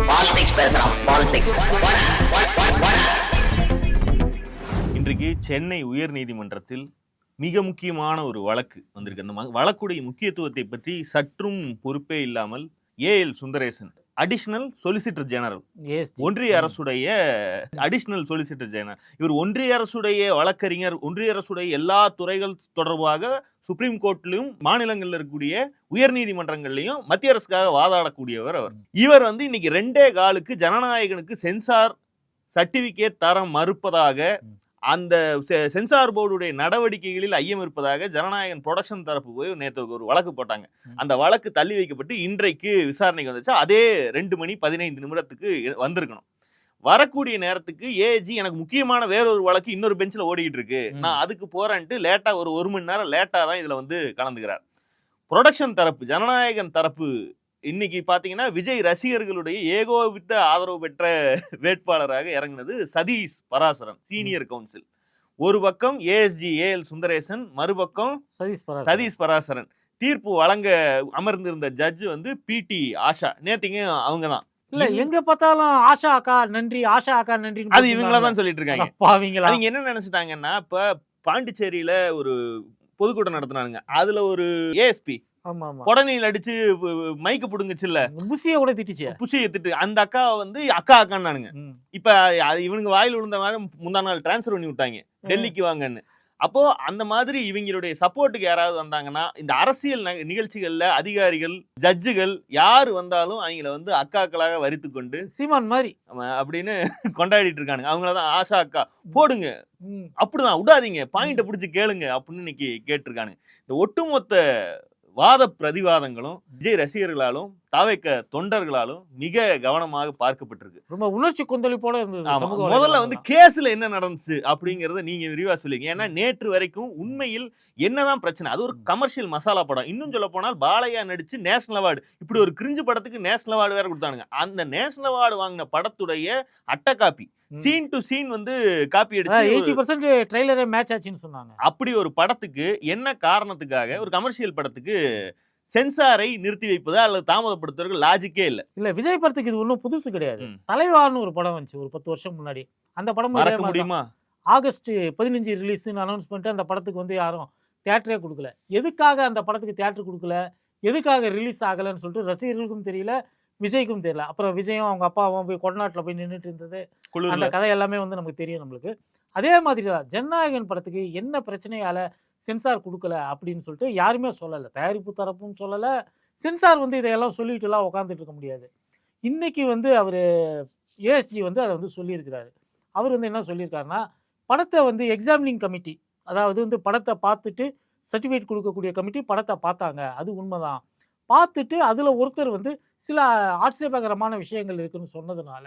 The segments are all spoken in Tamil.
பாலிடிக்ஸ் பேசுறான். பாலிடிக்ஸ் இன்றைக்கு சென்னை உயர்நீதிமன்றத்தில் மிக முக்கியமான ஒரு வழக்கு வந்திருக்கு. அந்த வழக்குடைய முக்கியத்துவத்தை பற்றி சற்றும் பொறுப்பே இல்லாமல் AL Sundaresan additional solicitor general, ஒன்றிய அரசுடைய அடிஷனல் சொலிசிட்டர் ஜெனரல், இவர் ஒன்றிய அரசுடைய வழக்கறிஞர், ஒன்றிய அரசுடைய எல்லா துறைகள் தொடர்பாக சுப்ரீம் கோர்ட்லயும் மாநிலங்கள்ல இருக்கக்கூடிய உயர் நீதிமன்றங்கள்லயும் மத்திய அரசுக்காக வாதாடக்கூடியவர் அவர். இவர் இன்னைக்கு 2 காலுக்கு ஜனநாயகனுக்கு சென்சார் சர்டிபிகேட் தர மறுப்பதாக, அந்த சென்சார் போர்டுடைய நடவடிக்கைகளில் ஐயம் இருப்பதாக ஜனநாயகன் ப்ரொடக்ஷன் தரப்பு போய் நேற்று ஒரு வழக்கு போட்டாங்க. அந்த வழக்கு தள்ளி வைக்கப்பட்டு இன்றைக்கு விசாரணைக்கு வந்துச்சு. அதே 2:15 வந்திருக்கணும். வரக்கூடிய நேரத்துக்கு ஏஜி எனக்கு முக்கியமான வேறொரு வழக்கு இன்னொரு பெஞ்சில் ஓடிக்கிட்டு இருக்கு, நான் அதுக்கு போறேன்ட்டு லேட்டா ஒரு மணி நேரம் லேட்டா தான் இதுல கலந்துக்கிறார். ப்ரொடக்ஷன் தரப்பு, ஜனநாயகன் தரப்பு இன்னைக்கு பாத்தீங்கன்னா விஜய் ரசிகர்களுடைய ஏகோபித்த ஆதரவு பெற்ற வேட்பாளராக இறங்கினது சதீஷ் பராசரன், சீனியர் கவுன்சில். ஒரு பக்கம் ஏஎஸ்ஜி ஏஎல் சுந்தரேசன், மறுபக்கம் சதீஷ் பராசரன். தீர்ப்பு வழங்க அமர்ந்திருந்த ஜட்ஜ் பிடி ஆஷா. நேத்திங்க அவங்க தான் இல்ல, எங்க பார்த்தாலும் ஆஷா அக்கா நன்றி, ஆஷா அக்கா நன்றி, அது இவங்களதான் சொல்லிட்டு இருக்காங்க. அவங்க என்ன நினைச்சிட்டாங்கன்னா, இப்ப பாண்டிச்சேரியில ஒரு பொதுக்கூட்டம் நடத்தினானுங்க. அதுல ஒரு ஏஎஸ்பி கொடனியில் அடிச்சு மைக்கு புடுங்குச்சுல்ல, புசிய கூட திட்டுச்சு, புசிய திட்டு அந்த அக்கா அக்கா அக்கான்னானுங்க. இப்ப இவனுங்க வாயில் விழுந்த மாதிரி முந்தா நாள் டிரான்ஸ்பர் பண்ணி விட்டாங்க, டெல்லிக்கு வாங்கன்னு. அப்போ அந்த மாதிரி இவங்களுடைய சப்போர்ட்டுக்கு யாராவது வந்தாங்கன்னா, இந்த அரசியல் நிகழ்ச்சிகள்ல அதிகாரிகள், ஜட்ஜுகள் யாரு வந்தாலும் அவங்கள அக்காக்களாக வரித்து கொண்டு சீமான் மாதிரி அப்படின்னு கொண்டாடிட்டு இருக்கானுங்க. அவங்களதான் ஆஷா அக்கா போடுங்க, அப்படிதான் விடாதீங்க, பாயிண்ட பிடிச்சு கேளுங்க அப்படின்னு இன்னைக்கு கேட்டிருக்கானுங்க. இந்த ஒட்டுமொத்த வாத பிரதிவாதங்களும் விஜய் ரசிகர்களாலும் தாவேக்க தொண்டர்களாலும் மிக கவனமாக பார்க்கப்பட்டிருக்கு. ரொம்ப உணர்ச்சி கொந்தளிப்போட இருந்தது. முதல்ல கேஸ்ல என்ன நடந்துச்சு அப்படிங்கறத நீங்க விரிவா சொல்லுங்க. ஏன்னா நேற்று வரைக்கும் உண்மையில் என்னதான் பிரச்சனை, அது ஒரு கமர்ஷியல் மசாலா படம். இன்னும் சொல்ல போனால் பாலையா நடிச்சு நேஷனல் அவார்டு, இப்படி ஒரு கிரிஞ்சு படத்துக்கு நேஷனல் அவார்டு வேற கொடுத்தானுங்க. அந்த நேஷனல் அவார்டு வாங்கின படத்துடைய அட்ட copy, scene to scene copy அடிச்சு 80% ட்ரைலரே மேட்ச் ஆச்சுன்னு சொன்னாங்க. அப்படி ஒரு படத்துக்கு என்ன காரணத்துக்காக ஒரு கமர்ஷியல் படத்துக்கு சென்சாரை நிறுத்தி வைப்பதா அல்லது தாமதப்படுத்துறதுக்கு லாஜிக்கே இல்ல. விஜய் படத்துக்கு இது ஒன்றும் புதுசு கிடையாது. தலைவான்னு ஒரு படம் வந்துச்சு ஒரு 10 வருஷம் முன்னாடி. அந்த படம் மறக்க முடியுமா? ஆகஸ்ட் 15 ரிலீஸ்ன்னு அனௌன்ஸ் பண்ணிட்டு அந்த படத்துக்கு யாரும் தியேட்டரே கொடுக்கல. எதுக்காக அந்த படத்துக்கு தியேட்டர் கொடுக்கல, எதுக்காக ரிலீஸ் ஆகலைன்னு சொல்லிட்டு ரசிகர்களுக்கும் தெரியல, விஜய்க்கும் தெரியல. அப்புறம் விஜயும் அவங்க அப்பாவும் போய் கொடநாட்டில் போய் நின்றுட்டு இருந்தது, அந்த கதை எல்லாமே நமக்கு தெரியும் நம்மளுக்கு. அதே மாதிரி தான் ஜனநாயகன் படத்துக்கு என்ன பிரச்சனையால சென்சார் கொடுக்கல அப்படின்னு சொல்லிட்டு யாருமே சொல்லலை. தயாரிப்பு தரப்பும் சொல்லலை, சென்சார் இதையெல்லாம் சொல்லிட்டுலாம் உட்காந்துட்டு இருக்க முடியாது. இன்னைக்கு அவர் ஏஎஸ்ஜி அதை சொல்லியிருக்கிறாரு. அவர் என்ன சொல்லியிருக்காருன்னா, படத்தை எக்ஸாமினிங் கமிட்டி, அதாவது படத்தை பார்த்துட்டு சர்டிஃபிகேட் கொடுக்கக்கூடிய கமிட்டி படத்தை பார்த்தாங்க, அது உண்மைதான். பார்த்துட்டு அதில் ஒருத்தர் சில ஆட்சேபகரமான விஷயங்கள் இருக்குன்னு சொன்னதுனால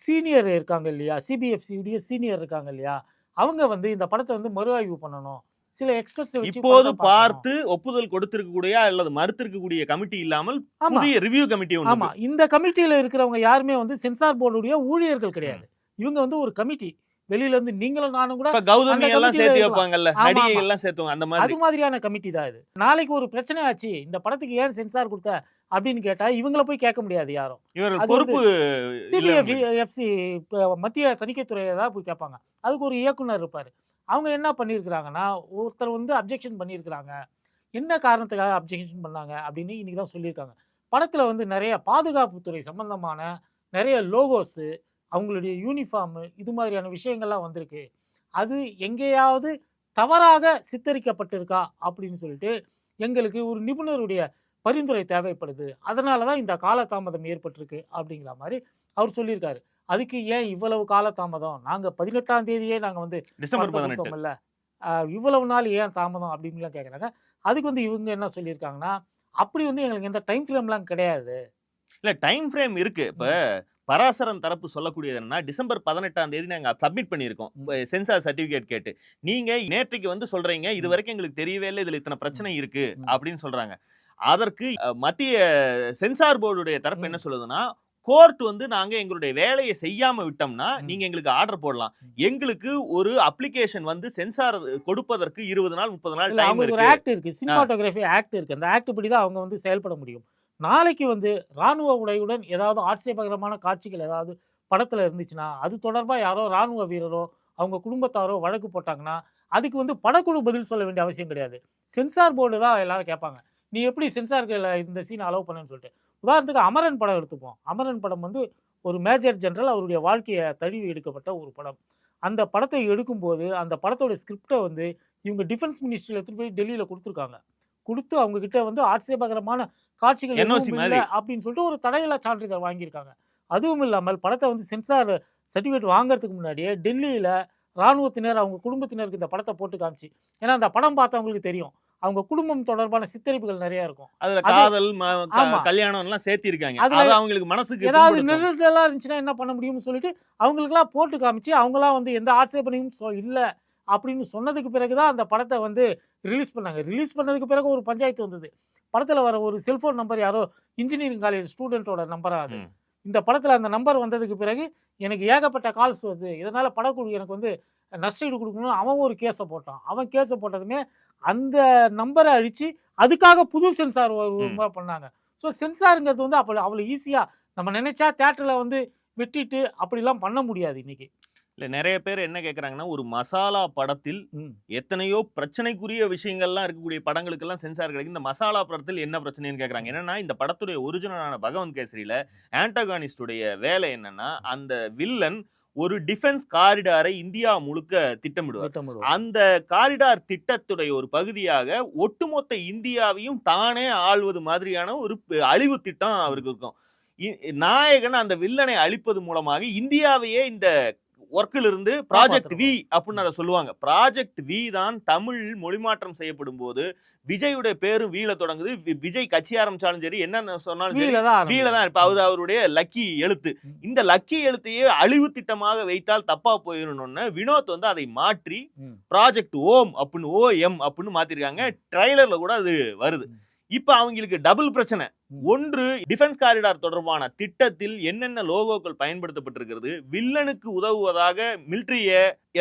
சீனியர் இருக்காங்க இல்லையா, சிபிஎஃப்சியுடைய சீனியர் இருக்காங்க இல்லையா, அவங்க இந்த படத்தை மறு ஆய்வு பண்ணணும், சில எக்ஸ்பர்ட்ஸ் இப்போது பார்த்து ஒப்புதல் கொடுத்திருக்கக்கூடிய அல்லது மறுத்திருக்கக்கூடிய கமிட்டி இல்லாமல் புதிய ரிவ்யூ கமிட்டி. ஆமா, இந்த கமிட்டியில இருக்கிறவங்க யாருமே சென்சார் போர்டுடைய ஊழியர்கள் கிடையாது. இவங்க ஒரு கமிட்டி, வெளியில நீங்களும் நானும் கூட கௌதமி எல்லாம் சேர்த்து வைப்பாங்கல்ல, நடிகைகள் எல்லாம் சேர்த்துவாங்க, அந்த மாதிரி அது மாதிரியான கமிட்டி தான் இது. நாளைக்கு ஒரு பிரச்சனை ஆச்சு, இந்த படத்துக்கு ஏன் சென்சார் கொடுத்த அப்படின்னு கேட்டா இவங்கள போய் கேட்க முடியாது யாரும். பொறுப்பு சிபிஎஃப்சி மத்திய தணிக்கைத்துறையை தான் போய் கேட்பாங்க. அதுக்கு ஒரு இயக்குனர் இருப்பாரு. அவங்க என்ன பண்ணியிருக்கிறாங்கன்னா, ஒருத்தர் அப்ஜெக்ஷன் பண்ணியிருக்கிறாங்க, என்ன காரணத்துக்காக அப்ஜெக்ஷன் பண்ணாங்க அப்படின்னு இன்னைக்கு தான் சொல்லியிருக்காங்க. படத்துல நிறைய பாதுகாப்புத்துறை சம்பந்தமான நிறைய லோகோஸு, அவங்களுடைய யூனிஃபார்மு, இது மாதிரியான விஷயங்கள்லாம் வந்திருக்கு. அது எங்கேயாவது தவறாக சித்தரிக்கப்பட்டிருக்கா அப்படின்னு சொல்லிட்டு எங்களுக்கு ஒரு நிபுணருடைய பரிந்துரை தேவைப்படுது, அதனால தான் இந்த காலதாமதம் ஏற்பட்டிருக்கு அப்படிங்கிற மாதிரி அவர் சொல்லியிருக்காரு. அதுக்கு ஏன் இவ்வளவு காலதாமதம், நாங்கள் 18ஆம் தேதியே நாங்கள் டிசம்பர் 18 இல்லை, இவ்வளவு நாள் ஏன் தாமதம் அப்படின்லாம் கேட்குறாங்க. அதுக்கு இவங்க என்ன சொல்லியிருக்காங்கன்னா, அப்படி எங்களுக்கு எந்த டைம் ஃப்ரேம்லாம் கிடையாது. இல்லை, டைம் ஃப்ரேம் இருக்கு. இப்போ பராசரன் தரப்பு சொல்லக்கூடியது என்னன்னா, டிசம்பர் 18ஆம் தேதி நாங்கள் சப்மிட் பண்ணியிருக்கோம் சென்சார் சர்டிஃபிகேட் கேட்டு. நீங்க நேற்றைக்கு சொல்றீங்க இது வரைக்கும் எங்களுக்கு தெரியவே இல்லை, இதுல இத்தனை பிரச்சனை இருக்கு அப்படின்னு சொல்றாங்க. அதற்கு மத்திய சென்சார் போர்டுடைய தரப்பு என்ன சொல்லுதுன்னா, கோர்ட் நாங்க எங்களுடைய வேலையை செய்யாம விட்டோம்னா நீங்க எங்களுக்கு ஆர்டர் போடலாம், எங்களுக்கு ஒரு அப்ளிகேஷன் சென்சார் கொடுப்பதற்கு 20 நாள் 30 நாள் டைம் இருக்கு. ஒரு ஆக்ட் இருக்கு, சினிமாட்டோகிராஃபி ஆக்ட் இருக்கு, அந்த ஆக்ட் படி தான் அவங்க செயல்பட முடியும். நாளைக்கு வந்து இராணுவ உடையுடன் ஏதாவது ஆட்சேபகரமான காட்சிகள் ஏதாவது படத்தில் இருந்துச்சுன்னா அது தொடர்பாக யாரோ இராணுவ வீரரோ அவங்க குடும்பத்தாரோ வழக்கு போட்டாங்கன்னா அதுக்கு வந்து படக்குழு பதில் சொல்ல வேண்டிய அவசியம் கிடையாது. சென்சார் போர்டு தான் எல்லாரும் கேட்பாங்க. நீ எப்படி சென்சாருக்கு இந்த சீன் அலோவ் பண்ணுன்னு சொல்லிட்டு. உதாரணத்துக்கு அமரன் படம் எடுத்துப்போம். அமரன் படம் வந்து ஒரு மேஜர் ஜெனரல் அவருடைய வாழ்க்கையை தழுவி எடுக்கப்பட்ட ஒரு படம். அந்த படத்தை எடுக்கும்போது அந்த படத்தோட ஸ்கிரிப்டை வந்து இவங்க டிஃபென்ஸ் மினிஸ்ட்ரியில் எடுத்துட்டு போய் டெல்லியில் கொடுத்துருக்காங்க. கொடுத்து அவங்க கிட்ட வந்து ஆட்சேபகரமான காட்சிகள் NOC எதுவும் மாதிரி. இல்லை அப்படின்னு சொல்லிட்டு ஒரு தடையில்லா சான்றிதழ் வாங்கியிருக்காங்க. அதுவும் இல்லாமல் படத்தை வந்து சென்சார் சர்டிஃபிகேட் வாங்குறதுக்கு முன்னாடியே டெல்லியில் இராணுவத்தினர் அவங்க குடும்பத்தினருக்கு இந்த படத்தை போட்டு காமிச்சு, ஏன்னா அந்த படம் பார்த்தவங்களுக்கு தெரியும் அவங்க குடும்பம் தொடர்பான சித்தரிப்புகள் நிறைய இருக்கும். அதுல அது காதல் ஆமா. கல்யாணம் எல்லாம் சேர்த்திருக்காங்க. அதுல அது அவங்களுக்கு மனசுக்கு ஏதாவது புண்படுத்தும். நெருடலா இருந்துச்சுன்னா என்ன பண்ண முடியும்னு சொல்லிட்டு அவங்களுக்குலாம் போட்டு காமிச்சு அவங்களாம் வந்து எந்த ஆட்சேபனையும் இல்லை அப்படின்னு சொன்னதுக்கு பிறகு தான் அந்த படத்தை வந்து ரிலீஸ் பண்ணாங்க. ரிலீஸ் பண்ணதுக்கு பிறகு ஒரு பஞ்சாயத்து வந்தது. படத்தில் வர ஒரு செல்ஃபோன் நம்பர் யாரோ இன்ஜினியரிங் காலேஜ் ஸ்டூடெண்ட்டோட நம்பராக அது. ம். இந்த படத்தில் அந்த நம்பர் வந்ததுக்கு பிறகு எனக்கு ஏகப்பட்ட கால்ஸ் வருது, இதனால் படக்குழு எனக்கு வந்து நஷ்டஈடு கொடுக்கணும்னு அவன் ஒரு கேஸை போட்டான். அவன் கேஸை போட்டதுமே அந்த நம்பரை அழித்து அதுக்காக புது சென்சார் பண்ணாங்க. ஸோ சென்சாருங்கிறது வந்து அப்போ அவ்வளோ ஈஸியாக நம்ம நினைச்சா தேட்டரில் வந்து வெட்டிட்டு அப்படிலாம் பண்ண முடியாது இன்னைக்கு. இல்ல நிறைய பேர் என்ன கேக்குறாங்கன்னா, ஒரு மசாலா படத்தில் ம். எத்தனையோ பிரச்சனைக்குரிய விஷயங்கள்லாம் இருக்கக்கூடிய படங்களுக்கெல்லாம் சென்சார் கிடைக்கும். இந்த மசாலா படத்தில் என்ன பிரச்சனைன்னு கேக்குறாங்க. என்னன்னா இந்த படத்துடைய ஒரிஜினலான பகவந்த் கேசரியில ஆன்டகானிஸ்டுடைய வேலை என்னன்னா, அந்த வில்லன் ஒரு டிஃபென்ஸ் காரிடாரை இந்தியா முழுக்க திட்டமிடுவார். அந்த காரிடார் திட்டத்துடைய ஒரு பகுதியாக ஒட்டுமொத்த இந்தியாவையும் தானே ஆள்வது மாதிரியான ஒரு அழிவு திட்டம் அவருக்கு இருக்கும். நாயகன் அந்த வில்லனை அழிப்பது மூலமாக இந்தியாவையே இந்த ஒர்க்கில் இருந்து ப்ராஜெக்ட் வி அப்படின்னு அதை சொல்லுவாங்க. ப்ராஜெக்ட் வி தான் தமிழ் மொழிமாற்றம் செய்யப்படும் போது விஜயுடைய பேரும் வீல தொடங்குது. விஜய் கட்சி ஆரம்பிச்சாலும் சரி என்ன சொன்னாலும் சரி வீல தான் இருப்ப. அது அவருடைய லக்கி எழுத்து. இந்த லக்கி எழுத்தையே அழிவு திட்டமாக வைத்தால் தப்பா போயிடணும்னு வினோத் வந்து அதை மாற்றி ப்ராஜெக்ட் ஓம் அப்படின்னு OM அப்படின்னு மாத்திருக்காங்க. ட்ரைலர்ல கூட அது வருது. இப்ப அவங்களுக்கு டபுள் பிரச்சனை. ஒன்று, டிஃபென்ஸ் காரிடார் தொடர்பான திட்டத்தில் என்னென்ன லோகோக்கள் பயன்படுத்தப்பட்டிருக்கிறது, வில்லனுக்கு உதவுவதாக மிலிட்டரிய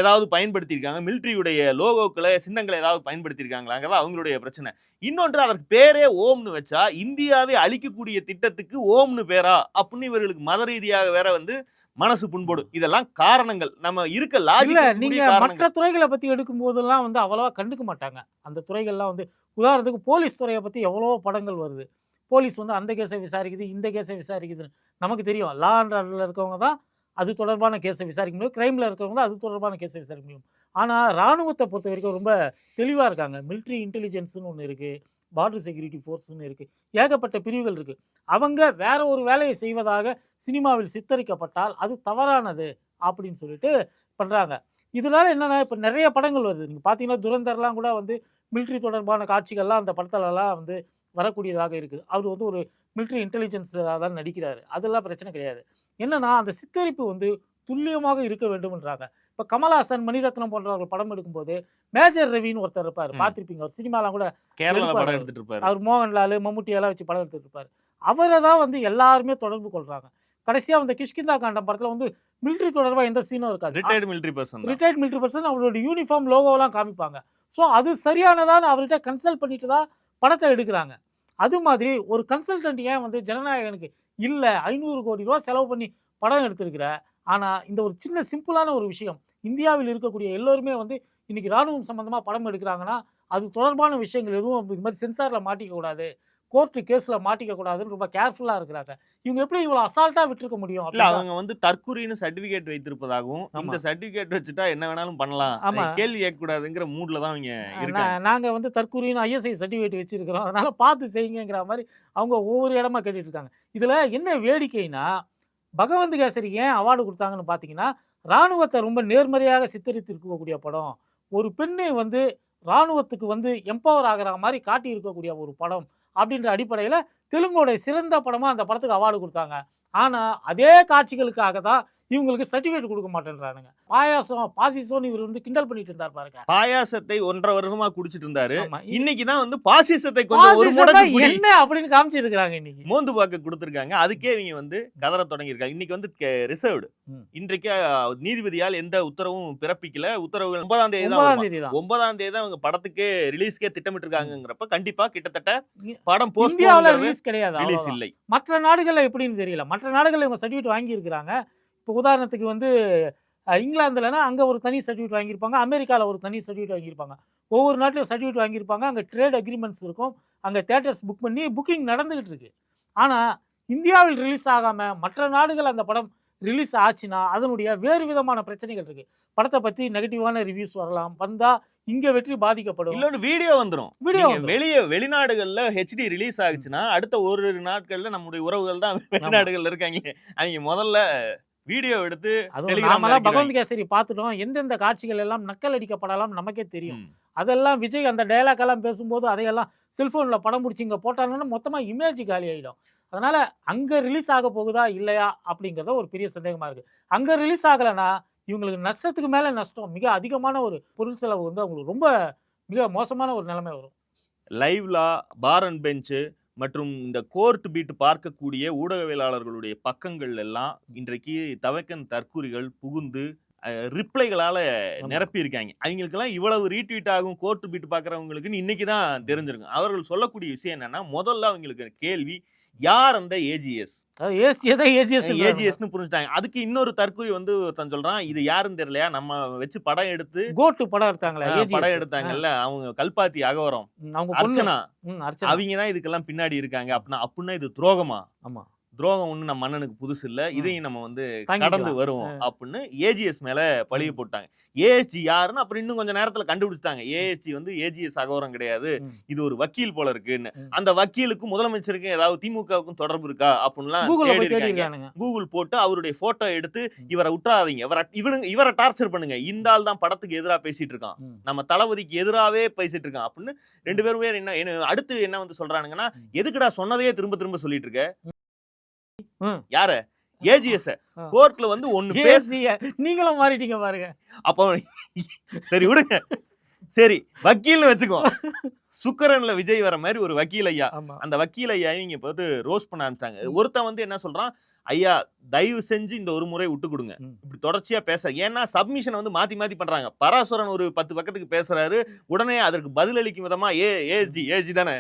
ஏதாவது பயன்படுத்தியிருக்காங்க, மிலிட்டரியுடைய லோகோக்களை சின்னங்களை ஏதாவது பயன்படுத்தியிருக்காங்களாங்கிறது அவங்களுடைய பிரச்சனை. இன்னொன்று, அதற்கு பேரே ஓம்னு வச்சா இந்தியாவை அழிக்கக்கூடிய திட்டத்துக்கு ஓம்னு பேரா அப்படின்னு இவர்களுக்கு மத ரீதியாக வேற வந்து மனசு புண்படும். இதெல்லாம் காரணங்கள். நம்ம இருக்க லாஜிக். நீங்க மற்ற துறைகளை பத்தி எடுக்கும் போதெல்லாம் வந்து அவ்வளவா கண்டுக்க மாட்டாங்க. அந்த துறைகள்லாம் வந்து உதாரணத்துக்கு போலீஸ் துறையை பத்தி எவ்வளவோ படங்கள் வருது. போலீஸ் வந்து அந்த கேஸை விசாரிக்குது, இந்த கேஸை விசாரிக்குதுன்னு நமக்கு தெரியும். லா அண்ட் ஆர்டரில் இருக்கவங்க தான் அது தொடர்பான கேஸை விசாரிக்க முடியும். கிரைமில் இருக்கிறவங்க தான் அது தொடர்பான கேஸை விசாரிக்க முடியும். ஆனால் இராணுவத்தை பொறுத்த வரைக்கும் ரொம்ப தெளிவாக இருக்காங்க. மிலிட்ரி இன்டெலிஜென்ஸ்னு ஒன்று இருக்குது, பார்டர் செக்யூரிட்டி ஃபோர்ஸ்னு இருக்குது, ஏகப்பட்ட பிரிவுகள் இருக்குது. அவங்க வேற ஒரு வேலையை செய்வதாக சினிமாவில் சித்தரிக்கப்பட்டால் அது தவறானது அப்படின்னு சொல்லிட்டு பண்ணுறாங்க. இதனால என்னென்னா இப்போ நிறைய படங்கள் வருது. நீங்கள் பார்த்தீங்கன்னா துரந்தர்லாம் கூட வந்து மிலிட்ரி தொடர்பான காட்சிகள்லாம் அந்த படத்துலலாம் வந்து வரக்கூடியதாக இருக்குது. அவர் வந்து ஒரு மிலிட்ரி இன்டெலிஜென்ஸாக தான் நடிக்கிறாரு. அதெல்லாம் பிரச்சனை கிடையாது. என்னன்னா அந்த சித்தரிப்பு வந்து துல்லியமாக இருக்க வேண்டும்ன்றாங்க. இப்போ கமல்ஹாசன், மணிரத்னம் போன்றவர்கள் படம் எடுக்கும்போது மேஜர் ரவின்னு ஒருத்தர் இருப்பார், பார்த்துருப்பீங்க. அவர் சினிமாலாம் கூட கேரளால படம் எடுத்துட்டு இருப்பாரு. அவர் மோகன்லால், மம்முட்டி எல்லாம் வச்சு படம் எடுத்துட்டு இருப்பார். அவரை தான் வந்து எல்லாருமே தொடர்பு கொள்றாங்க. கடைசியாக அந்த கிஷ்கிந்தா காண்டம் படத்தில் வந்து மிலிட்ரி தொடர்பாக எந்த சீனும் இருக்காது. ரிட்டையர்ட் மிலிட்ரி பர்சன் அவரோட யூனிஃபார்ம் லோகோலாம் காமிப்பாங்க. ஸோ அது சரியானதான் அவர்கிட்ட கன்சல்ட் பண்ணிட்டு தான் படத்தை எடுக்கிறாங்க. அது மாதிரி ஒரு கன்சல்டன்ட் ஏன் வந்து ஜனநாயகனுக்கு இல்லை 500 கோடி ரூபா செலவு பண்ணி படம் எடுத்திருக்கிற, ஆனால் இந்த ஒரு சின்ன சிம்பிளான ஒரு விஷயம், இந்தியாவில் இருக்கக்கூடிய எல்லோருமே வந்து இன்னைக்கு ராணுவம் சம்பந்தமாக படம் எடுக்கிறாங்கன்னா அது தொடர்பான விஷயங்கள் எதுவும் இது மாதிரி சென்சாரில் மாட்டிக்கக்கூடாது, கோர்ட்டு கேஸில் மாட்டிக்கக்கூடாதுன்னு ரொம்ப கேர்ஃபுல்லாக இருக்கிறாங்க. இவங்க எப்படி இவ்வளோ அசால்ட்டாக விட்டுருக்க முடியும்? இல்லை, அவங்க வந்து தற்கூரின்னு சர்டிஃபிகேட் வைத்திருப்பதாகவும் இந்த சர்டிஃபிகேட் வச்சுட்டா என்ன வேணாலும் பண்ணலாம், கேள்வி கேட்கக்கூடாதுங்கிற மூடில் தான் அவங்க இருக்காங்க. நாங்கள் வந்து தற்கூரின்னு ISI சர்டிஃபிகேட் வச்சுருக்கிறோம், அதனால் பார்த்து செய்யுங்கிற மாதிரி அவங்க ஒவ்வொரு இடமா கேட்டுட்டு இருக்காங்க. இதில் என்ன வேடிக்கைனா, பகவந்த் கேசரி ஏன் அவார்டு கொடுத்தாங்கன்னு பார்த்தீங்கன்னா, இராணுவத்தை ரொம்ப நேர்மறையாக சித்தரித்து இருக்கக்கூடிய படம், ஒரு பெண்ணை வந்து இராணுவத்துக்கு வந்து எம்பவர் ஆகிற மாதிரி காட்டி இருக்கக்கூடிய ஒரு படம் அப்படின்ற அடிப்படையில் தெலுங்கோட சிறந்த படமாக அந்த படத்துக்கு அவார்டு கொடுத்தாங்க. ஆனால் அதே காட்சிகளுக்காக தான் இவங்களுக்கு சர்டிஃபிகேட் கொடுக்க மாட்டேன்றானுங்க. பாயாசம் பாசிசம்னு இவர் வந்து கிண்டல் பண்ணிட்டு இருந்தார் பாருங்க. பாயாசத்தை 1.5 வருஷமா குடிச்சிட்டு இருந்தாரு. ஆமா. இன்னைக்கு தான் வந்து பாசிசத்தை கொஞ்சம் ஒரு பாசிசம்னா முடக்கு குடி என்ன அப்படின்னு காமிச்சிருக்காங்க இன்னைக்கு. மோந்து பாக்க கொடுத்திருக்காங்க. அதுக்கே இவங்க வந்து கதற தொடங்கியிருக்காங்க. இன்னைக்கு வந்து ரிசர்வ்டு. இன்றைக்கு நீதிபதியால் எந்த உத்தரவும் பிறப்பிக்கல. உத்தரவுகள் 9ஆம் தேதி தான் 9ஆம் தேதி தான். 9ஆம் தேதி தான் அவங்க படத்துக்கே ரிலீஸ்க்கே திட்டமிட்டு இருக்காங்கங்கறப்ப கண்டிப்பா கிட்டத்தட்ட படம் இந்தியாவுல ரிலீஸ் கிடையாது. ரிலீஸ் அவ்வளவுதான். இல்லை. மற்ற நாடுகள்ல எப்படின்னு தெரியல. மற்ற நாடுகள்ல இவங்க சர்டிஃபிகேட் வாங்கி இருக்கிறாங்க. இப்போ உதாரணத்துக்கு வந்து இங்கிலாந்துலனா அங்க ஒரு தனி சர்டிஃபிகேட் வாங்கியிருப்பாங்க. அமெரிக்கால ஒரு தனி சர்டிஃபிகேட் வாங்கியிருப்பாங்க. ஒவ்வொரு நாட்டிலும் சர்டிஃபிகேட் வாங்கியிருப்பாங்க. அங்க ட்ரேட் அக்ரிமெண்ட்ஸ் இருக்கும். அங்க தியேட்டர்ஸ் புக் பண்ணி புக்கிங் நடந்துகிட்டு இருக்கு. ஆனா இந்தியாவில் ரிலீஸ் ஆகாம மற்ற நாடுகள் அந்த படம் ரிலீஸ் ஆச்சுன்னா அதனுடைய வேறு விதமான பிரச்சனைகள் இருக்கு. படத்தை பத்தி நெகட்டிவான ரிவ்யூஸ் வரலாம். வந்தா இங்க வெற்றி பாதிக்கப்படும். இல்ல வீடியோ வந்துரும். வீடியோ நீங்க வெளிநாடுகள்ல HD ரிலீஸ் ஆகுச்சுன்னா அடுத்த ஒரு நாட்கள்ல நம்முடைய உறவுகள் தான் வெளிநாடுகள்ல இருக்காங்க. அவங்க முதல்ல வீடியோ எடுத்து நாமெல்லாம் பகவந்த் கேசரி பார்த்துட்டோம். எந்தெந்த காட்சிகள் எல்லாம் நக்கல் அடிக்கப்படலாம் நமக்கே தெரியும். அதெல்லாம் விஜய் அந்த டயலாக் எல்லாம் பேசும்போது அதையெல்லாம் செல்போன்ல படம் பிடிச்சி இங்க போட்டாங்கன்னா மொத்தமா இமேஜ் காலி ஆயிடும். அதனால அங்க ரிலீஸ் ஆக போகுதா இல்லையா அப்படிங்கறத ஒரு பெரிய சந்தேகமா இருக்கு. அங்க ரிலீஸ் ஆகலைன்னா இவங்களுக்கு நஷ்டத்துக்கு மேல நஷ்டம். மிக அதிகமான ஒரு பொருள் செலவு வந்து அவங்களுக்கு ரொம்ப மிக மோசமான ஒரு நிலைமை வரும். லைவ்லா பார் அண்ட் பெஞ்ச் மற்றும் இந்த கோர்ட் பீட் பார்க்கக்கூடிய ஊடகவியலாளர்களுடைய பக்கங்கள் எல்லாம் இன்றைக்கு தவக்கன் தற்கூரிகள் புகுந்து ரிப்ளைகளால நிரப்பி இருக்காங்க. அவங்களுக்கெல்லாம் இவ்வளவு ரீட்வீட் ஆகும் கோர்ட் பீட் பார்க்குறவங்களுக்கு இன்னைக்கு தான் தெரிஞ்சிருக்கும். அவர்கள் சொல்லக்கூடிய விஷயம் என்னன்னா, முதல்ல அவங்களுக்கு கேள்வி யார் அந்த ஏஜிஎஸ் புரிஞ்சுட்டாங்க. அதுக்கு இன்னொரு தற்கூரி வந்து ஒருத்தன் சொல்றான், இது யாருன்னு தெரியலையா, நம்ம வச்சு படம் எடுத்து படம் எடுத்தாங்கல்ல அவங்க கல்பாத்தி அகவரம் அர்ச்சனா அவங்க தான் இதுக்கெல்லாம் பின்னாடி இருக்காங்க அப்படின்னா இது துரோகமா? ஆமா, துரோகம் ஒண்ணு நம்ம மன்னனுக்கு புதுசு இல்ல, இதையும் நம்ம வந்து கடந்து வருவோம் அப்படின்னு ஏஜிஎஸ் மேல பழிய போட்டாங்க. ஏஎஸ்ஜி யாருன்னு அப்புறம் இன்னும் கொஞ்சம் நேரத்துல கண்டுபிடிச்சிட்டாங்க. ஏஎஸ்ஜி வந்து ஏஜிஎஸ் அகவரம் கிடையாது, இது ஒரு வக்கீல் போல இருக்குன்னு. அந்த வக்கீலுக்கும் முதலமைச்சருக்கும் ஏதாவது திமுகவுக்கும் தொடர்பு இருக்கா அப்படின்லாம் கூகுள் போட்டு அவருடைய போட்டோ எடுத்து இவரை விட்டுறாதீங்க, இவரை டார்ச்சர் பண்ணுங்க, இந்த ஆள் தான் படத்துக்கு எதிராக பேசிட்டு இருக்கான், நம்ம தளபதிக்கு எதிராகவே பேசிட்டு இருக்கான் அப்படின்னு 2 பேரும் என்ன அடுத்து என்ன வந்து சொல்றானுங்கன்னா, எதுக்குடா சொன்னதையே திரும்ப திரும்ப சொல்லிட்டு இருக்க? யார? ஏஜிஎஸ் கோர்ட்ல வந்து ஒன்னு பேசிய நீங்களும் மாறிட்டீங்க பாருங்க. அப்போ சரி விடுங்க, சரி வக்கீல்னு வச்சுக்கோ. சுக்கரன்ல விஜய் வர மாதிரி ஒரு வக்கீல் ஐயா, அந்த வக்கீல் ஐயா இங்க போட்டு ரோஸ்ட் பண்ண ஆரம்பிச்சிட்டாங்க. ஒருத்தன் வந்து என்ன சொல்றான், ஐயா தயவு செஞ்சு இந்த ஒரு முறை விட்டு கொடுங்க, இப்படி தொடர்ச்சியா பேச. ஏன்னா சப்மிஷன் வந்து மாத்தி மாத்தி பண்றாங்க. பராசுரன் ஒரு 10 பக்கத்துக்கு பேசுறாரு, உடனே அதற்கு பதிலளிக்கும் விதமா ஏஜி தானே,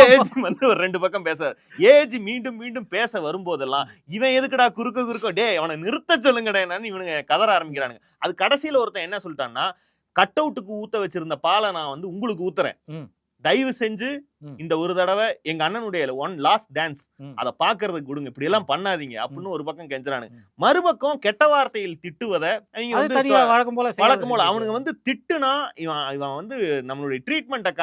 ஏஜி வந்து ஒரு 2 பக்கம் பேசுறாரு. ஏஜி மீண்டும் மீண்டும் பேச வரும்போதெல்லாம் இவன் எதுக்குடா குறுக்க டே அவனை நிறுத்த சொல்லுங்கடா என்னன்னு இவனுங்க கதற ஆரம்பிக்கிறானுங்க. அது கடைசியில ஒருத்தன் என்ன சொல்லிட்டான்னா, கட் அவுட்டுக்கு ஊத்த வச்சிருந்த பாலை நான் வந்து உங்களுக்கு ஊத்துறேன், தயவு செஞ்சு இந்த ஒரு தடவை எங்க அண்ணனுடைய ஒன் லாஸ்ட் டான்ஸ் அதை பாக்குறதுக்கு கொடுங்க, இப்படி எல்லாம் பண்ணாதீங்க அப்படின்னு ஒரு பக்கம் கெஞ்சுறானுங்க. மறுபக்கம் கெட்ட வார்த்தையில் திட்டுவதை அவங்க வந்து வழக்கம் போல அவனுங்க வந்து திட்டுனா இவன் வந்து நம்மளுடைய ட்ரீட்மெண்ட்டை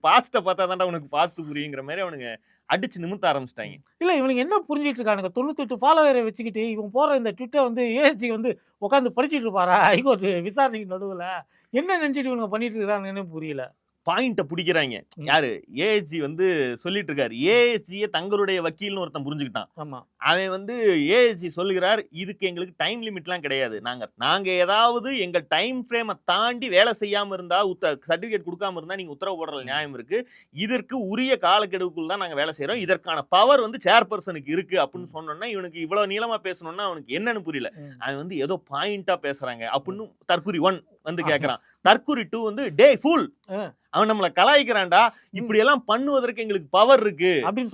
பாஸ்ட பார்த்தா தான்டா உனக்கு பாஸ்ட் புரியுங்கிற மாதிரி அவனுங்க அடிச்சு நிமித்த ஆரம்பிச்சிட்டாங்க. இல்ல இவனுக்கு என்ன புரிஞ்சிட்டு இருக்கானுங்க, 98 ஃபாலோவரை வச்சுக்கிட்டு இவன் போற இந்த ட்விட்டர் வந்து ஏஎஸ்ஜி வந்து உட்காந்து படிச்சுட்டு இருப்பாரா ஹைகோர்ட் விசாரணைக்கு நடுவுல? என்ன நினைச்சிட்டு இவங்க பண்ணிட்டு இருக்காங்கன்னு புரியல. பாயிண்ட பிடிக்கிறாங்க. யாரு? ஏஎஸ்ஜி வந்து சொல்லிட்டு இருக்காரு, ஏஎஸ்ஜியை தங்களுடைய வக்கீல்னு ஒருத்தன் புரிஞ்சுக்கிட்டான். அவன் வந்து ஏஎஸ்ஜி சொல்லுகிறார், இதுக்கு எங்களுக்கு டைம் லிமிட்லாம் கிடையாது, நாங்க ஏதாவது எங்க டைம் ஃப்ரேமை தாண்டி வேலை செய்யாம இருந்தா சர்டிபிகேட் கொடுக்காம இருந்தா நீங்க உத்தரவு போடுற நியாயம் இருக்கு, இதற்கு உரிய காலக்கெடுவுக்குள் தான் நாங்க வேலை செய்யறோம், இதற்கான பவர் வந்து சேர்பர்சனுக்கு இருக்கு அப்படின்னு சொன்னோம்னா இவனுக்கு இவ்வளவு நீளமா பேசணும்னா அவனுக்கு என்னன்னு புரியல. அவன் வந்து ஏதோ பாயிண்டா பேசுறாங்க அப்படின்னு தற்கூரி 1 வந்து கேக்குறான். தற்கூரி 2 வந்து டே ஃபுல் அவன் நம்மள கலாய்க்கிறான்டா, இப்படி எல்லாம் பண்ணுவதற்கு எங்களுக்கு பவர் இருக்கு அப்படின்னு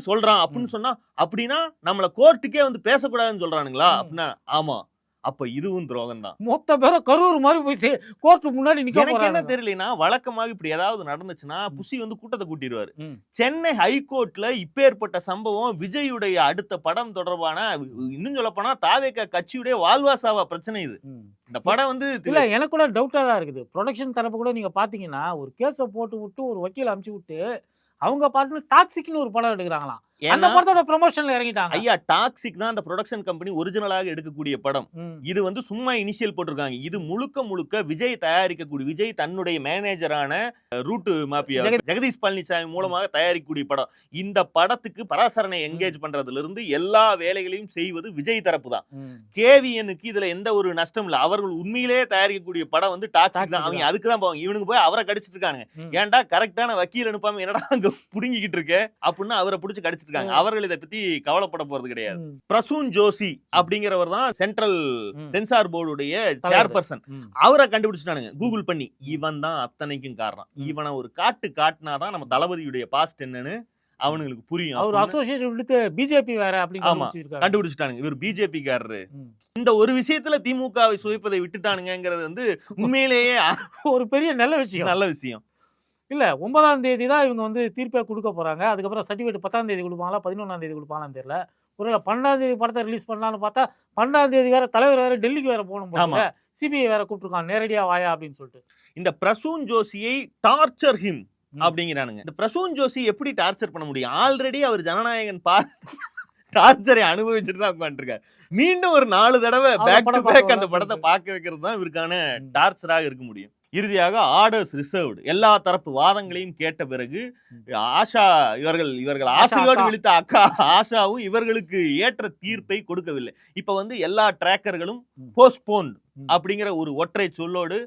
சொல்றான் அப்படின்னு சொன்னா, அப்படின்னா நம்மள கோர்ட்டுக்கே வந்து பேசக்கூடாதுன்னு சொல்றானுங்களா அப்படின்னா? ஆமா, அப்ப இதுவும் துரோகம் தான். மொத்த பேரும் கரூர் மாதிரி போய் கோர்ட்டு முன்னாடி நிக்க போறாங்க. எனக்கு என்ன தெரியலனா, வழக்கமாக இப்படி ஏதாவது நடந்துச்சுன்னா புசி வந்து கூட்டத்தை கூட்டிடுவாரு. சென்னை ஹைகோர்ட்ல இப்பேற்பட்ட சம்பவம் விஜயுடைய அடுத்த படம் தொடர்பான, இன்னும் சொல்ல போனா தாவேக கட்சியுடைய வாழ்வாசாவா பிரச்சனை இது. இந்த படம் வந்து இல்ல எனக்கு கூட டவுட்டா தான் இருக்குது. ப்ரொடக்ஷன் தரப்பு கூட நீங்க பாத்தீங்கன்னா ஒரு கேஸை போட்டு விட்டு ஒரு வக்கீல் அனுப்பிச்சு விட்டு அவங்க பாட்டுன்னு டாக்ஸிக்னு ஒரு படம் எடுக்கிறாங்களாம். அந்த ஏன்னா படத்தோட ப்ரமோஷன்ல இறங்கிட்டாங்க. ஐயா டாக்ஸிக் தான் அந்த ப்ரொடக்ஷன் கம்பெனி ஒரிஜினலாக எடுக்கக்கூடிய படம். ம். இது வந்து சும்மா இனிஷியல் போட்டிருக்காங்க. இது முழுக்க முழுக்க விஜய் தயாரிக்கக்கூடிய, விஜய் தன்னுடைய மேனேஜரான ரூட் மாபியா ஜெகதீஷ் பழனிசாமி மூலமாக தயாரிக்கக்கூடிய படம். இந்த படத்துக்கு பராசரனை என்கேஜ் பண்றதுல இருந்து எல்லா வேலைகளையும் செய்வது விஜய் தரப்பு தான். ம். கேவிஎனுக்கு இதுல எந்த ஒரு நஷ்டம் இல்ல. அவர்கள் உண்மையிலே தயாரிக்கக்கூடிய படம் வந்து டாக்ஸிக் தான். டாக்ஸிக் அவங்க அதுக்கு தான் போவாங்க. இவனுக்கு போய் அவரை கடிச்சிட்டு இருக்காங்க. ம். ஏன்டா கரெக்டான வக்கீல் அனுப்பாம என்னடா அங்க புடுங்கிக்கிட்டு இருக்க அப்படின்னு அவரை பிடிச்சு கடிச்சிருக்காங்க. அவர்கள் இதை பத்தி கவலைப்பட போறது கிடையாது. ம். பிரசூன் ஜோஷி அப்படிங்கிறவர் தான் சென்ட்ரல் ம். சென்சார் போர்டுடைய தலைவர். சேர்பர்சன். ம். அவரை கண்டுபிடிச்சிட்டானுங்க கூகுள் பண்ணி. இவன் தான் அத்தனைக்கும் காரணம். ம். இவனை ஒரு காட்டினாதான் நம்ம தளபதியுடைய பாஸ்ட் என்னன்னு அவனுங்களுக்கு புரியும். அவர் அப்படின்னு அசோசியேஷன் விடுத்து பிஜேபி வேற அப்படின்னு ஆமா, வச்சிருக்காரு. கண்டுபிடிச்சிட்டானுங்க. இவர் பிஜேபி காரரு. ம். இந்த ஒரு விஷயத்துல திமுகவை சுவைப்பதை விட்டுட்டானுங்கிறது வந்து உண்மையிலேயே ஒரு பெரிய நல்ல விஷயம். நல்ல விஷயம். இல்ல 9ஆம் தேதி தான் இவங்க வந்து தீர்ப்பே கொடுக்க போறாங்க. அதுக்கப்புறம் சர்டிஃபிகேட் 10ஆம் தேதி கொடுப்பாங்களா 11ஆம் தேதி கொடுப்பாங்களான்னு தெரியல. ஒருவேளை 12ஆம் தேதி படத்தை ரிலீஸ் பண்ணலாம்னு பார்த்தா 12ஆம் தேதி வேற தலைவர் வேற டெல்லிக்கு வேற போகணும் ஆமா. போல. சிபிஐ வேற கூப்பிட்டுருக்கான் நேரடியா வாயா அப்படின்னு சொல்லிட்டு. இந்த பிரசூன் ஜோஷியை டார்ச்சர் ஹிம் ம். அப்படிங்கிறானுங்க. இந்த பிரசூன் ஜோஷி எப்படி டார்ச்சர் பண்ண முடியும்? ஆல்ரெடி அவர் ஜனநாயகன் டார்ச்சரை அனுபவிச்சுட்டு தான் உட்காந்துருக்காரு. மீண்டும் ஒரு 4 தடவை அவர் பேக் டு படம் பேக் பார்க்க அந்த படத்தை சொல்லிட்டு. பார்க்க வைக்கிறது தான் இவருக்கான ம். டார்ச்சராக இருக்க முடியும். இறுதியாக ஆர்டர்ஸ் ரிசர்வ்டு எல்லா தரப்பு வாதங்களையும் கேட்ட பிறகு ஆஷா இவர்கள் ஆஷா ஆசையோடு அக்கா. விழித்த அக்கா ஆஷாவும் இவர்களுக்கு ஏற்ற தீர்ப்பை கொடுக்கவில்லை. இப்ப வந்து எல்லா டிராக்கர்களும் ம். போஸ்ட்போன் ம். அப்படிங்கிற ஒரு ஒற்றை சொல்லோடு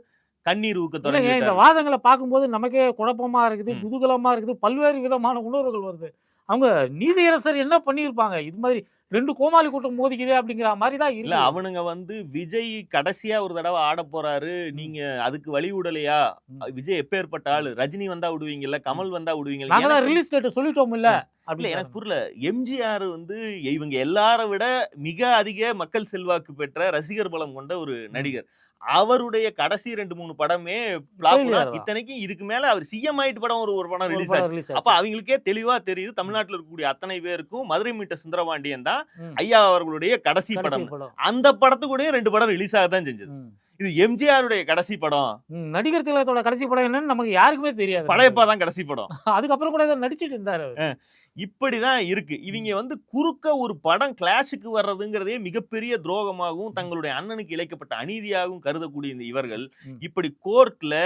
கண்ணீர் ஊக்க இல்லைங்க, இந்த தொடங்கி வாதங்களை பார்க்கும்போது நமக்கே குழப்பமா இருக்குது, ம். குதூகலமா இருக்குது, பல்வேறு விதமான உணர்வுகள் வருது. அவங்க நீதியரசர் என்ன பண்ணியிருப்பாங்க? இது மாதிரி 2 கோமாளி கூட்டம் மோதிக்குதே அப்படிங்கிற மாதிரி தான் இல்ல இருக்கு. அவனுங்க வந்து விஜய் கடைசியா ஒரு தடவை ஆட போறாரு, நீங்க அதுக்கு வழி விடலையா? ம். விஜய் எப்பேற்பட்ட ஆளு? ரஜினி வந்தா விடுவீங்கல்ல, கமல் வந்தா விடுவீங்கல்ல. நாங்க தான் எனக்கு ரிலீஸ் டேட் சொல்லிட்டோம் இல்ல இல்ல அப்படின்னு. எனக்கு புரியல. எம்ஜிஆர் வந்து இவங்க எல்லார விட மிக அதிக மக்கள் செல்வாக்கு பெற்ற ரசிகர் பலம் கொண்ட ஒரு நடிகர். அவருடைய கடைசி 2-3 படமே flop Failure தான். தான். இத்தனைக்கும் இதுக்கு மேல அவர் சிஎம் ஆயிட்டு படம் ஒரு படம் ஒரு ரிலீஸ் படம் ஆச்சு. ரிலீஸ் அப்ப ஆச்சு. அவங்களுக்கே தெளிவா தெரியுது தமிழ்நாட்டுல இருக்கக்கூடிய அத்தனை பேருக்கும் மதுரை மீட்ட சுந்தரபாண்டியன் தான் ம். ஐயா அவர்களுடைய கடைசி கடைசி படம். படம். அந்த படத்துக்கூடயே 2 படம் ரிலீஸ் ஆக தான் செஞ்சது. ம். இது எம்ஜிஆருடைய கடைசி படம், ம். நடிகர் திலகத்தோட கடைசி படம் என்னன்னு நமக்கு யாருக்குமே தெரியாது. படையப்பா தான் கடைசி படம். அதுக்கப்புறம் கூட ஏதோ நடிச்சிட்டு இருந்தாரு அவரு. இப்படிதான் இருக்கு. இவங்க வந்து குறுக்க ஒரு படம் கிளாஷுக்கு வர்றதுங்கிறதே மிகப்பெரிய துரோகமாகவும் தங்களுடைய அண்ணனுக்கு இழைக்கப்பட்ட அநீதியாகவும் கருதக்கூடிய இந்த இவர்கள் ம். இப்படி கோர்ட்ல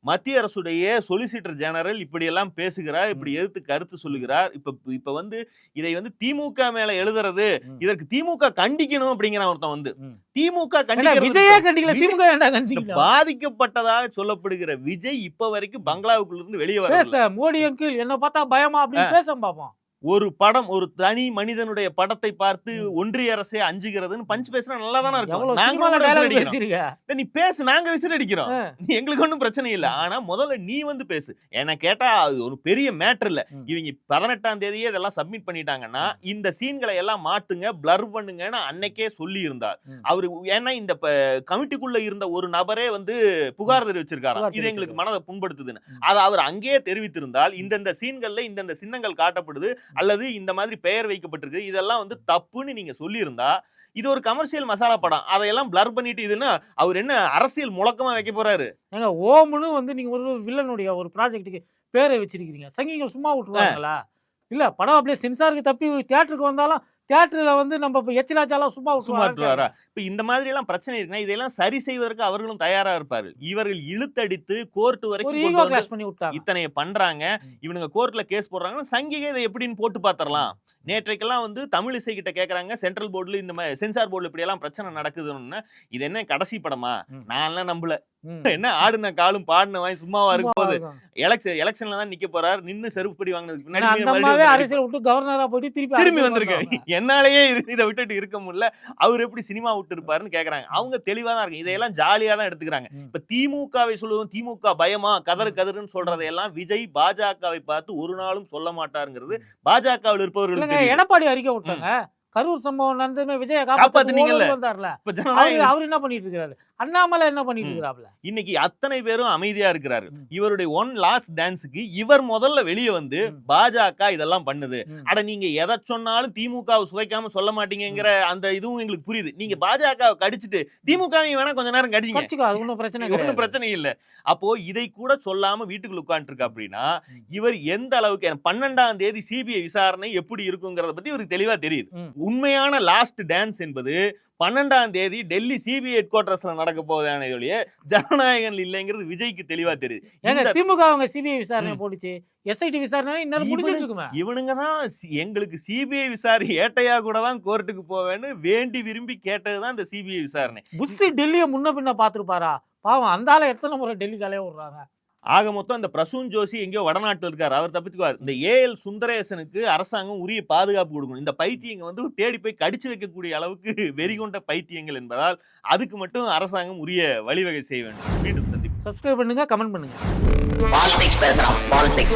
மத்திய அரசுடைய சொலிசிட்டர் ஜெனரல் இப்படி எல்லாம் பேசுகிறார், இப்படி எதிர்த்து கருத்து சொல்லுகிறார். இப்ப வந்து இதை வந்து திமுக மேல எழுதுறது, ம். இதற்கு திமுக கண்டிக்கணும் அப்படிங்கிற ஒருத்தன் வந்து ம். திமுக ஏண்டா, கண்டிக்கிறது விஜயே கண்டிக்கல, விஜய் திமுக ஏன்டா இந்த கண்டிக்கல? பாதிக்கப்பட்டதாக சொல்லப்படுகிற விஜய் இப்ப வரைக்கும் பங்களாவுக்குள்ள இருந்து வெளியே வரல. பேச மோடி அங்கிள் என்ன பார்த்தா பயமா அப்படின்னு பேச பாப்போம். ஒரு படம், ஒரு தனி மனிதனுடைய படத்தை பார்த்து ம். ஒன்றிய அரசே அஞ்சுகிறதுன்னு பஞ்ச் பேசினா நல்லா தானே இருக்கும். எவ்வளவு நாங்க சினிமால கூட விசில் டயலாக் அடிக்கிறோம். பேசிருக்க. இல்ல, நீ பேசு, நாங்க விசில் அடிக்கிறோம். ஆ. எங்களுக்கு ஒன்றும் பிரச்சனை இல்ல. ஆனா முதல்ல நீ வந்து பேசு. என்ன கேட்டா அது ஒரு பெரிய மேட்டர் இல்ல. ம். இவங்க 18ஆம் தேதியே இதெல்லாம் சப்மிட் பண்ணிட்டாங்கன்னா இந்த சீன்களை எல்லாம் மாட்டுங்க, பிளர் பண்ணுங்கன்னு அன்னைக்கே சொல்லி இருந்தார். ம். அவரு ஏன்னா இந்த கமிட்டிக்குள்ள இருந்த ஒரு நபரே வந்து புகார் தெரிவிச்சிருக்காராம், புகார் இது எங்களுக்கு மனதை புண்படுத்துதுன்னு. ம். அதை அவர் அங்கேயே தெரிவித்திருந்தால் இந்தந்த சீன்கள்ல இந்தந்த சின்னங்கள் காட்டப்படுது அல்லது இந்த மாதிரி பெயர் வைக்கப்பட்டிருக்கு, இதெல்லாம் வந்து தப்புன்னு நீங்க சொல்லியிருந்தா இது ஒரு கமர்ஷியல் மசாலா படம். அதையெல்லாம் பிளர் பண்ணிட்டு இதுன்னா அவர் என்ன அரசியல் முழக்கமா வைக்க போறாரு? ஏங்க, ஓம்னு வந்து நீங்க ஒரு வில்லனுடைய ஒரு ப்ராஜெக்ட்டுக்கு பேரை வச்சிருக்கீங்க. சங்கிங்க சும்மா விட்டுருவாங்களா? இல்ல, படம் அப்படியே சென்சாருக்கு தப்பி தியேட்டருக்கு வந்தாலும் தியேட்டர்ல வந்து நம்ம எச்சிலாச்சாலாம் சும்மா சும்மாட்டுவாரா? விட்டுருவாரா? இப்ப இந்த மாதிரி எல்லாம் பிரச்சனை இருக்குன்னா இதெல்லாம் சரி செய்வதற்கு அவர்களும் தயாரா இருப்பார்கள். இவர்கள் இழுத்தடித்து கோர்ட் ஒரு வரைக்கும் ஈகோ கொண்டு வந்து கிளாஷ் பண்ணி விட்டாங்க. இத்தனைய பண்றாங்க. ம். இவனுங்க கோர்ட்ல கேஸ் போடுறாங்கன்னா சங்கிகை இதை எப்படின்னு போட்டு பாத்திரலாம். நேற்றைக்கெல்லாம் வந்து தமிழ் இசை கிட்ட கேக்குறாங்க, சென்ட்ரல் போர்டுல இந்த மாதிரி சென்சார் போர்டுல இப்படி எல்லாம் பிரச்சனை நடக்குதுன்னு. இது என்ன கடைசி படமா? ம். நான்லாம் நம்பல. ம். என்ன ஆடுன காலும் பாடின வாய் சும்மாவா இருக்க சும்மா போகுது? இருக்கும். எலெக்ஷன்ல தான் நிக்க போறாரு. நின்னு செருப்புப்படி வாங்கினதுக்கு ஏன்னா முன்னாடி அந்த மறுபடியும் அம்மாவே வந்து அரசியல் விட்டு கவர்னரா போயிட்டு திருப்பி திரும்பி அரசியல் வந்திருக்காரு. வந்தவங்க. என்னாலேயே இதை விட்டுட்டு இருக்க முடியல, அவர் எப்படி சினிமா விட்டு இருப்பாருன்னு கேக்குறாங்க. அவங்க தெளிவா தான் இருக்கு. இதையெல்லாம் ஜாலியா தான் எடுத்துக்கிறாங்க. ம். இப்ப திமுகவை சொல்லுவோம், திமுக பயமா கதறு கதறுன்னு சொல்றதையெல்லாம் விஜய் பாஜகவை பார்த்து ஒரு நாளும் சொல்ல மாட்டாருங்கிறது பாஜகவில் இருப்பவர்களுக்கு இல்லைங்க, தெரியும். எடப்பாடி அறிக்கை விட்டாங்க. கரூர் சம்பவம் நடந்ததுமே விஜய காப்பாத்துனீங்கல்ல. காப்பாத்து வந்தார்ல. இப்ப ஜனநாயக அவர் என்ன பண்ணிட்டு இருக்காரு? அண்ணாமலை என்ன பண்ணிட்டு இருக்கிறாப்ல? இன்னைக்கு அத்தனை பேரும் அமைதியா இருக்கிறாரு. ம். இவருடைய ஒன் லாஸ்ட் டான்ஸுக்கு இவர் முதல்ல வெளியே வந்து பாஜக இதெல்லாம் பண்ணுது. ம். அட நீங்க எதை சொன்னாலும் திமுகவை சுவைக்காம சொல்ல மாட்டீங்கிற அந்த இதுவும் எங்களுக்கு புரியுது. நீங்க பாஜகவை கடிச்சிட்டு திமுகவையும் வேணா கொஞ்ச நேரம் கடிங்க, கடிச்சுக்கோ, அது ஒன்றும் பிரச்சனை ஒன்றும் கிடையாது. பிரச்சனை இல்ல. அப்போ இதை கூட சொல்லாம வீட்டுக்குள்ள உட்கார்ந்து இருக்கா அப்படின்னா இவர் எந்த அளவுக்கு 12ஆம் தேதி சிபிஐ விசாரணை எப்படி இருக்குங்கிறத பத்தி இவருக்கு தெளிவா தெரியுது. ம். உண்மையான லாஸ்ட் டான்ஸ் என்பது 12ஆம் தேதி டெல்லி சிபிஐ ஹெட் குவார்டர்ஸ்ல நடக்க போவதான ஒழிய ஜனநாயகம் இல்லைங்கிறது விஜய்க்கு தெளிவா தெரியுது. ஏங்க இந்த திமுக அவங்க சிபிஐ விசாரணை போட்டுச்சு, எஸ்ஐடி விசாரணை இன்னும் முடிஞ்சிட்டு இருக்குமே. இவனுங்க தான் எங்களுக்கு சிபிஐ விசாரணை ஏட்டையா கூட தான் கோர்ட்டுக்கு போவேன்னு வேண்டி விரும்பி கேட்டதுதான் இந்த சிபிஐ விசாரணை. புஷ் டெல்லியை முன்ன பின்ன பாத்துருப்பாரா? பாவம் அந்த ஆளை எத்தனை முறை டெல்லி தலைய விடுறாங்க. ஆக மொத்தம் இந்த பிரசூன் ஜோஷி எங்கேயோ வடநாட்டில் இருக்காரு, அவர் தப்பிச்சுக்குவார். இந்த ஏஎல் சுந்தரேசனுக்கு அரசாங்கம் உரிய பாதுகாப்பு கொடுக்கணும். இந்த பைத்தியங்க வந்து தேடி போய் கடிச்சு வைக்கக்கூடிய அளவுக்கு வெறி கொண்ட பைத்தியங்கள் என்பதால் அதுக்கு மட்டும் அரசாங்கம் உரிய வழிவகை செய்ய வேண்டும். மீண்டும் சந்திப்போம். சப்ஸ்கிரைப் பண்ணுங்க, கமெண்ட் பண்ணுங்க. Politics பேசுறான். Politics.